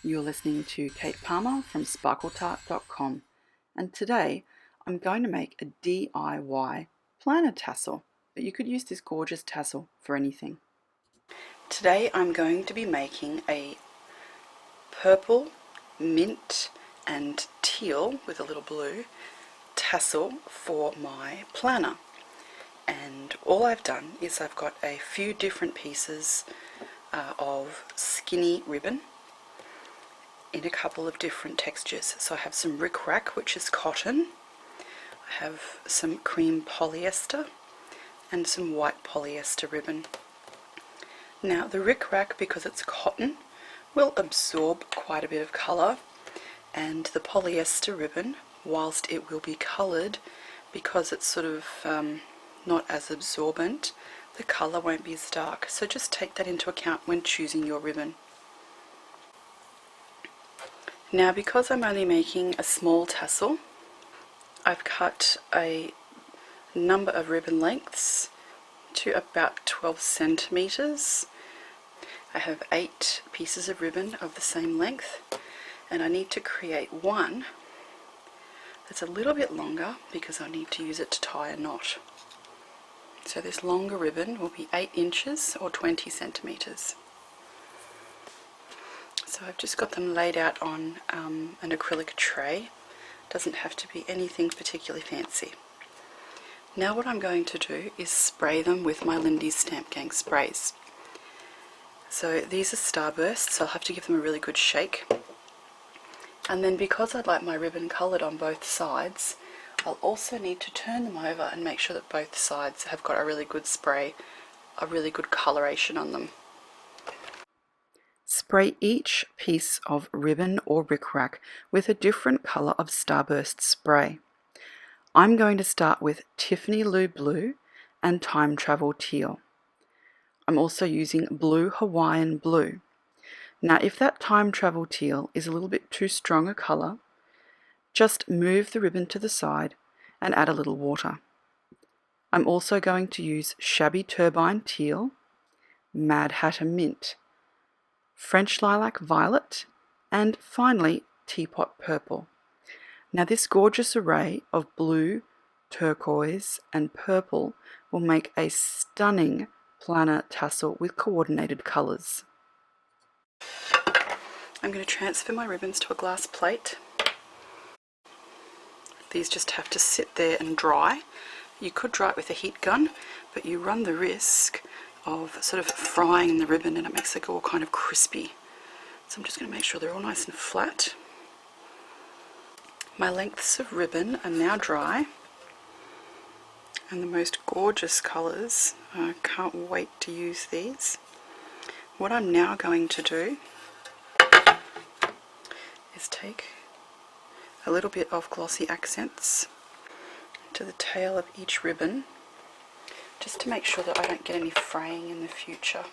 You're listening to Kate Palmer from sparkletart.com, and today I'm going to make a DIY planner tassel, but you could use this gorgeous tassel for anything. Today I'm going to be making a purple, mint and teal with a little blue tassel for my planner. And all I've done is I've got a few different pieces of skinny ribbon in a couple of different textures. So I have some rickrack, which is cotton, I have some cream polyester and some white polyester ribbon. Now the rickrack, because it's cotton, will absorb quite a bit of colour, and the polyester ribbon, whilst it will be coloured, because it's sort of not as absorbent, the colour won't be as dark. So just take that into account when choosing your ribbon. Now because I'm only making a small tassel, I've cut a number of ribbon lengths to about 12 centimetres. I have 8 pieces of ribbon of the same length, and I need to create one that's a little bit longer because I need to use it to tie a knot. So this longer ribbon will be 8 inches or 20 centimetres. So I've just got them laid out on an acrylic tray. Doesn't have to be anything particularly fancy. Now what I'm going to do is spray them with my Lindy's Stamp Gang sprays. So these are starbursts, so I'll have to give them a really good shake. And then because I'd like my ribbon coloured on both sides, I'll also need to turn them over and make sure that both sides have got a really good spray, a really good coloration on them. Spray each piece of ribbon or rickrack with a different colour of starburst spray. I'm going to start with Tiffany Lou Blue and Time Travel Teal. I'm also using Blue Hawaiian Blue. Now if that Time Travel Teal is a little bit too strong a colour, just move the ribbon to the side and add a little water. I'm also going to use Shabby Turbine Teal, Mad Hatter Mint, French Lilac Violet, and finally Teapot Purple. Now this gorgeous array of blue, turquoise and purple will make a stunning planner tassel with coordinated colours. I'm going to transfer my ribbons to a glass plate. These just have to sit there and dry. You could dry it with a heat gun, but you run the risk of sort of frying the ribbon and it makes it all kind of crispy. So I'm just going to make sure they're all nice and flat. My lengths of ribbon are now dry, and the most gorgeous colours. I can't wait to use these. What I'm now going to do is take a little bit of glossy accents to the tail of each ribbon, just to make sure that I don't get any fraying in the future.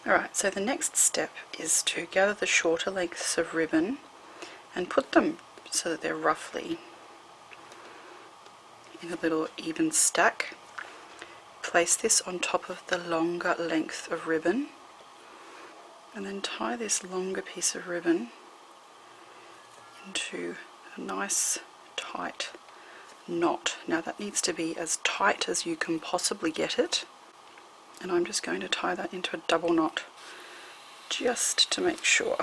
Alright, so the next step is to gather the shorter lengths of ribbon and put them so that they're roughly in a little even stack. Place this on top of the longer length of ribbon, and then tie this longer piece of ribbon into a nice tight knot. Now that needs to be as tight as you can possibly get it, and I'm just going to tie that into a double knot just to make sure.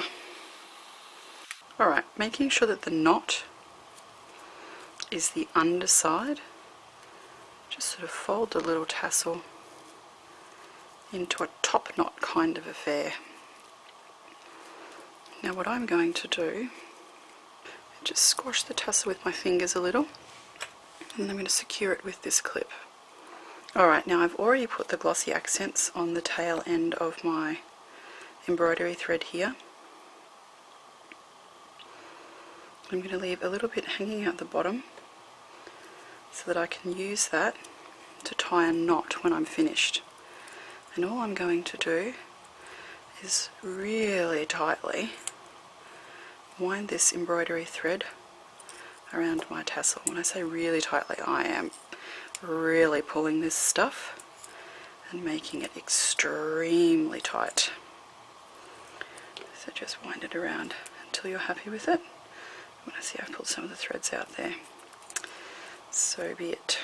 Alright, making sure that the knot is the underside, just sort of fold the little tassel into a top knot kind of affair. Now what I'm going to do, just squash the tassel with my fingers a little, and I'm going to secure it with this clip. Alright, now I've already put the glossy accents on the tail end of my embroidery thread here. I'm going to leave a little bit hanging out the bottom so that I can use that to tie a knot when I'm finished. And all I'm going to do is really tightly wind this embroidery thread around my tassel. When I say really tightly, I am really pulling this stuff and making it extremely tight. So just wind it around until you're happy with it. When I see I've pulled some of the threads out there, so be it.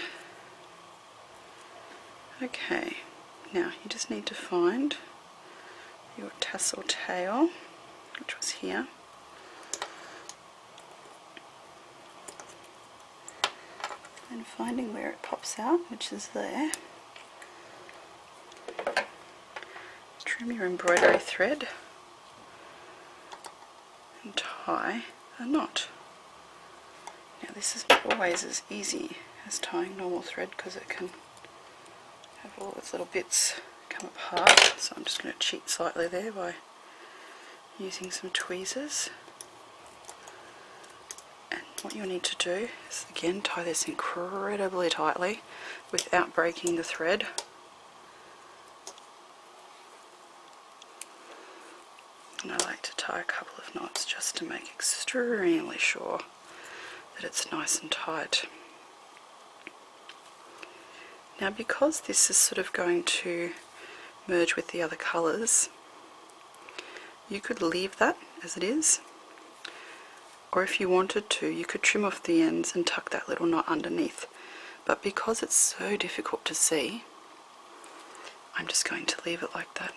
Okay, now you just need to find your tassel tail, which was here. And finding where it pops out, which is there. Trim your embroidery thread and tie a knot. Now this is not always as easy as tying normal thread because it can have all its little bits come apart, so I'm just going to cheat slightly there by using some tweezers. And what you'll need to do is again tie this incredibly tightly without breaking the thread. And I like to tie a couple of knots just to make extremely sure that it's nice and tight. Now because this is sort of going to merge with the other colours, you could leave that as it is, or if you wanted to, you could trim off the ends and tuck that little knot underneath. But because it's so difficult to see, I'm just going to leave it like that.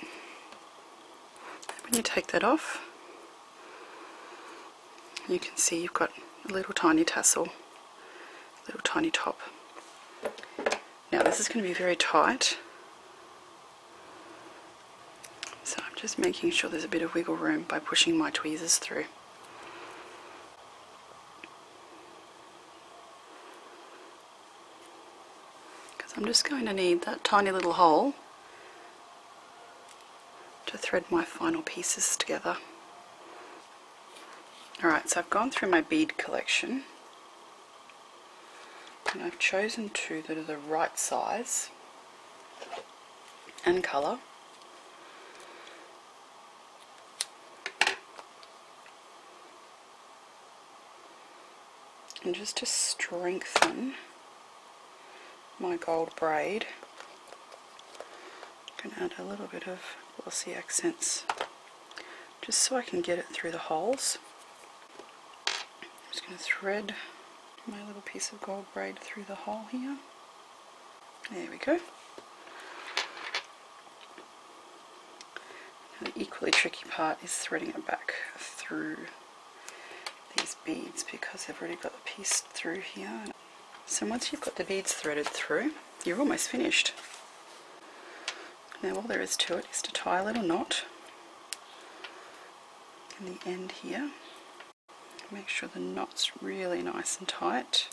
When you take that off, you can see you've got a little tiny tassel, little tiny top. Now this is going to be very tight, so I'm just making sure there's a bit of wiggle room by pushing my tweezers through. Because I'm just going to need that tiny little hole to thread my final pieces together. Alright, so I've gone through my bead collection and I've chosen two that are the right size and colour. And just to strengthen my gold braid, I'm going to add a little bit of glossy accents just so I can get it through the holes. I'm just going to thread my little piece of gold braid through the hole here. There we go. Now the equally tricky part is threading it back through these beads because I've already got the piece through here. So once you've got the beads threaded through, you're almost finished. Now all there is to it is to tie a little knot in the end here. Make sure the knot's really nice and tight.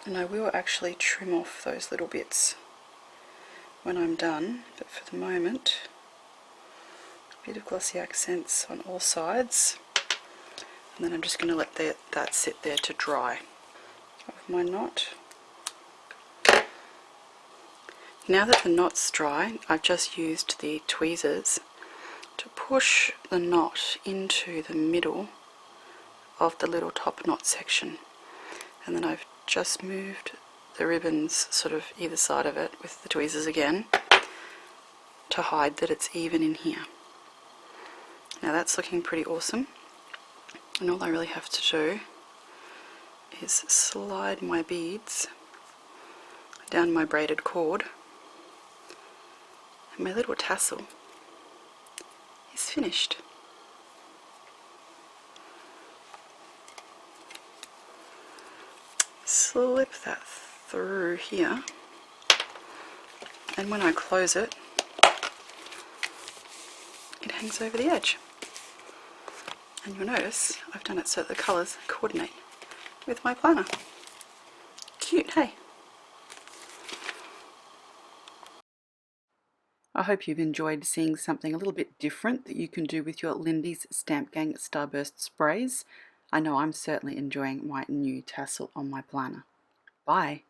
And I will actually trim off those little bits when I'm done, but for the moment, a bit of glossy accents on all sides, and then I'm just going to let that sit there to dry. Of my knot. Now that the knot's dry, I've just used the tweezers to push the knot into the middle of the little top knot section, and then I've just moved the ribbons sort of either side of it with the tweezers again to hide that it's even in here. Now that's looking pretty awesome, and all I really have to do is slide my beads down my braided cord, and my little tassel is finished. Slip that through here, and when I close it, it hangs over the edge. And you'll notice I've done it so that the colours coordinate with my planner. Cute, hey? I hope you've enjoyed seeing something a little bit different that you can do with your Lindy's Stamp Gang Starburst sprays. I know I'm certainly enjoying my new tassel on my planner. Bye.